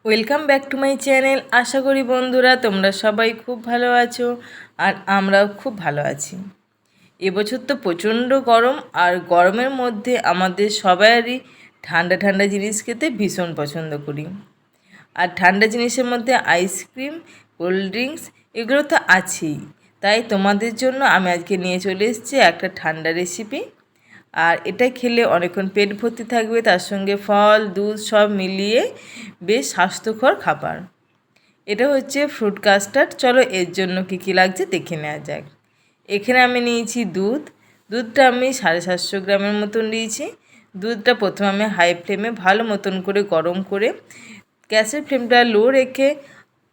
Welcome back to my channel. আশা করি বন্ধুরা তোমরা সবাই খুব ভালো আছো আর আমরাও খুব ভালো আছি। এবছর তো প্রচণ্ড গরম, আর গরমের মধ্যে আমাদের সবারই ঠান্ডা ঠান্ডা জিনিস খেতে ভীষণ পছন্দ করি। আর ঠান্ডা জিনিসের মধ্যে আইসক্রিম, কোল্ড ড্রিঙ্কস এগুলো তো আছেই। তাই তোমাদের জন্য আমি আজকে নিয়ে চলে এসেছি একটা ঠান্ডা রেসিপি। আর এটা খেলে অনেকক্ষণ পেট ভর্তি থাকবে, তার সঙ্গে ফল দুধ সব মিলিয়ে বেশ স্বাস্থ্যকর খাবার। এটা হচ্ছে ফ্রুট কাস্টার্ড। চলো এর জন্য কী লাগছে দেখে নেওয়া যাক। এখানে আমি নিয়েছি দুধটা আমি 750 গ্রামের মতন নিয়েছি। দুধটা প্রথমে আমি হাই ফ্লেমে ভালো মতন করে গরম করে গ্যাসের ফ্লেমটা লো রেখে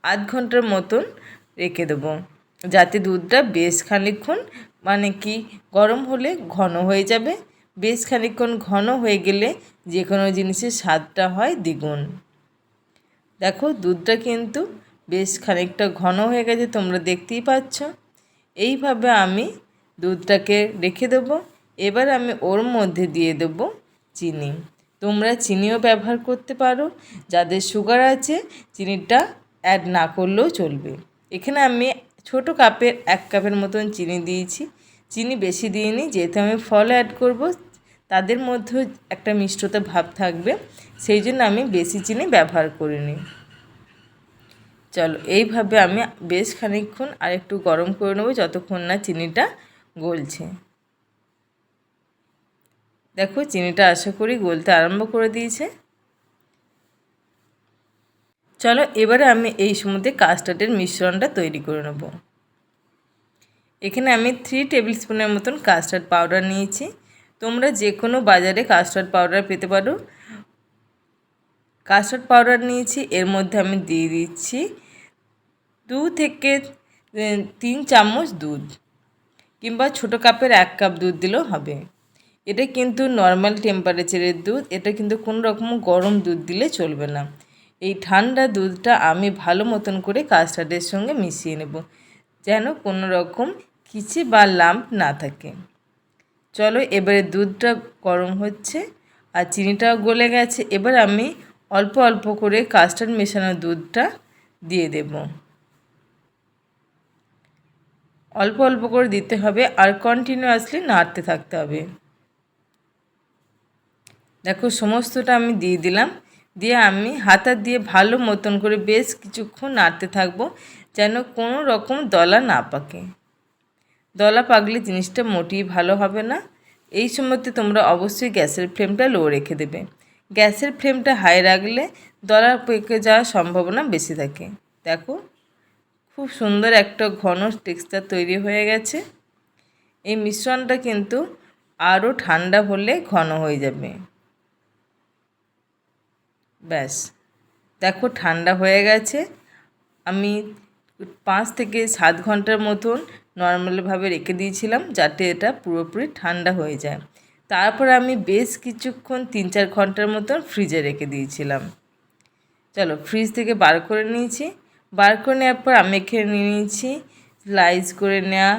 আধ ঘন্টার মতন রেখে দেবো, যাতে দুধটা বেশ খানিকক্ষণ গরম হলে ঘন হয়ে যাবে। বেশ খানিকক্ষণ ঘন হয়ে গেলে যে কোনো জিনিসের স্বাদটা হয় দ্বিগুণ। দেখো দুধটা কিন্তু বেশ খানিকটা ঘন হয়ে গেছে, তোমরা দেখতেই পাচ্ছ। এইভাবে আমি দুধটাকে রেখে দেবো। এবার আমি ওর মধ্যে দিয়ে দেবো চিনি। তোমরা চিনিও ব্যবহার করতে পারো, যাদের সুগার আছে চিনিটা অ্যাড না করলেও চলবে। এখানে আমি ছোট কাপের 1 কাপের মতন চিনি দিয়েছি। চিনি বেশি দিইনি, যেহেতু আমি ফল অ্যাড করব তাদের মধ্যেও একটা মিষ্টতা ভাব থাকবে, সেই জন্য আমি বেশি চিনি ব্যবহার করিনি। চলো এইভাবে আমি বেশ খানিকক্ষণ আর একটু গরম করে নেবো, যতক্ষণ না চিনিটা গলছে। দেখো চিনিটা আশা করি গলতে আরম্ভ করে দিয়েছে। চলো এবারে আমি এই সময় কাস্টার্ডের মিশ্রণটা তৈরি করে নেব। এখানে আমি 3 টেবিল স্পুনের মতন কাস্টার্ড পাউডার নিয়েছি। তোমরা যে কোনো বাজারে কাস্টার্ড পাউডার পেতে পারো। কাস্টার্ড পাউডার নিয়েছি, এর মধ্যে আমি দিয়ে দিচ্ছি 2 থেকে 3 চামচ দুধ, কিংবা ছোটো কাপের 1 কাপ দুধ দিলেও হবে। এটা কিন্তু নর্মাল টেম্পারেচারের দুধ, এটা কিন্তু কোনো রকম গরম দুধ দিলে চলবে না। এই ঠান্ডা দুধটা আমি ভালো মতন করে কাস্টার্ডের সঙ্গে মিশিয়ে নেব, যেন কোনো রকম খিচে বা লাম্প না থাকে। চলো এবারে দুধটা গরম হচ্ছে আর চিনিটাও গলে গেছে। এবার আমি অল্প অল্প করে কাস্টার্ড মেশানো দুধটা দিয়ে দেব। অল্প অল্প করে দিতে হবে আর কন্টিনিউয়াসলি নাড়তে থাকতে হবে। দেখো সমস্তটা আমি দিয়ে দিলাম, দিয়ে আমি হাতা দিয়ে ভালো মতন করে বেশ কিছুক্ষণ নাড়তে থাকবো, যেন কোনো রকম দলা না পাকে। দলা পাকলে জিনিসটা মোটেই ভালো হবে না। এই সময়তে তোমরা অবশ্যই গ্যাসের ফ্লেমটা লো রেখে দেবে। গ্যাসের ফ্লেমটা হাই রাখলে দলা পেকে যাওয়ার সম্ভাবনা বেশি থাকে। দেখো খুব সুন্দর একটা ঘন টেক্সচার তৈরি হয়ে গেছে। এই মিশ্রণটা কিন্তু আরও ঠান্ডা হলে ঘন হয়ে যাবে। ব্যাস দেখো ঠান্ডা হয়ে গেছে। আমি 5 থেকে 7 ঘন্টার মতন নর্মালভাবে রেখে দিয়েছিলাম, যাতে এটা পুরোপুরি ঠান্ডা হয়ে যায়। তারপর আমি বেশ কিছুক্ষণ 3-4 ঘন্টার মতন ফ্রিজে রেখে দিয়েছিলাম। চলো ফ্রিজ থেকে বার করে নিয়েছি। বার করে নেওয়ার পর আমি এখানে নিয়ে নিয়েছি স্লাইস করে নেওয়া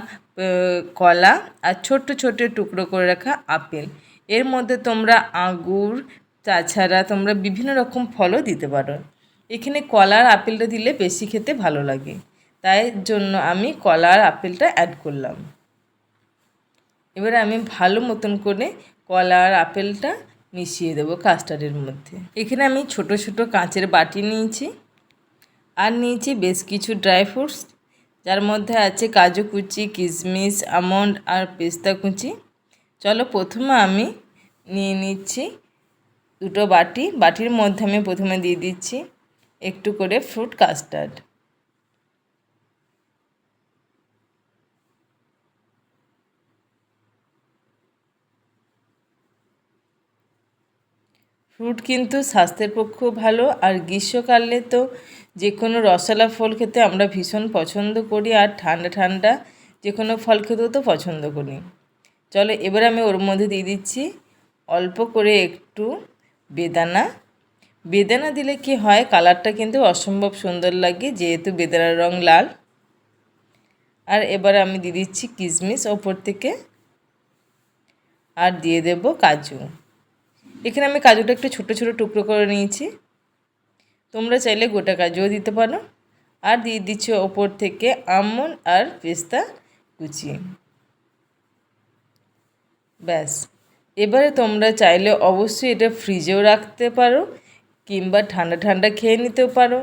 কলা আর ছোট্ট ছোট্ট টুকরো করে রাখা আপেল। এর মধ্যে তোমরা আঙুর, তাছাড়া তোমরা বিভিন্ন রকম ফলও দিতে পারো। এখানে কলা আর আপেলটা দিলে বেশি খেতে ভালো লাগে, তাই জন্য আমি কলা আর আপেলটা অ্যাড করলাম। এবারে আমি ভালো মতন করে কলা আর আপেলটা মিশিয়ে দেবো কাস্টার্ডের মধ্যে। এখানে আমি ছোট ছোট কাঁচের বাটি নিয়েছি আর নিয়েছি বেশ কিছু ড্রাই ফ্রুটস, যার মধ্যে আছে কাজু কুচি, কিশমিশ, আমন্ড আর পেস্তা কুচি। চলো প্রথমে আমি নিয়ে নিচ্ছি 2টো বাটি। বাটির মধ্যে আমি প্রথমে দিয়ে দিচ্ছি একটু করে ফ্রুট কাস্টার্ড। ফ্রুট কিন্তু স্বাস্থ্যের পক্ষেও ভালো, আর গ্রীষ্মকালে তো যে কোনো রসালো ফল খেতে আমরা ভীষণ পছন্দ করি, আর ঠান্ডা ঠান্ডা যে কোনো ফল খেতেও তো পছন্দ করি। চলো এবার আমি ওর মধ্যে দিয়ে দিচ্ছি অল্প করে একটু বেদানা। বেদানা দিলে কি হয়, কালারটা কিন্তু অসম্ভব সুন্দর লাগে, যেহেতু বেদানার রং লাল। আর এবার আমি দিয়ে দিচ্ছি কিশমিশ ওপর থেকে, আর দিয়ে দেব কাজু। এখানে আমি কাজুটা একটু ছোট ছোট টুকরো করে নিয়েছি। তোমরা চাইলে গোটা কাজুও দিতে পারো। আর দিয়ে দিচ্ছি ওপর থেকে আমন্ড আর পেস্তা কুচি। ব্যাস, এবারে তোমরা চাইলে অবশ্যই এটা ফ্রিজেও রাখতে পারো কিংবা ঠান্ডা ঠান্ডা খেয়ে নিতেও পারো।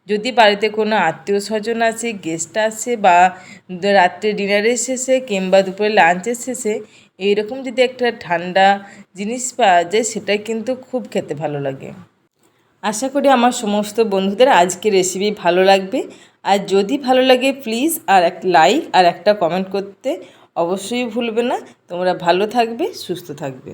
যদি বাড়িতে কোনো আত্মীয় স্বজন আছে, গেস্ট আসে, বা রাত্রে ডিনারের শেষে কিংবা দুপুরে লাঞ্চের শেষে এইরকম যদি একটা ঠান্ডা জিনিস পাওয়া যায়, সেটা কিন্তু খুব খেতে ভালো লাগে। আশা করি আমার সমস্ত বন্ধুদের আজকের রেসিপি ভালো লাগবে। আর যদি ভালো লাগে প্লিজ আর একটা লাইক আর একটা কমেন্ট করতে অবশ্যই ভুলবে না। তোমরা ভালো থাকবে, সুস্থ থাকবে।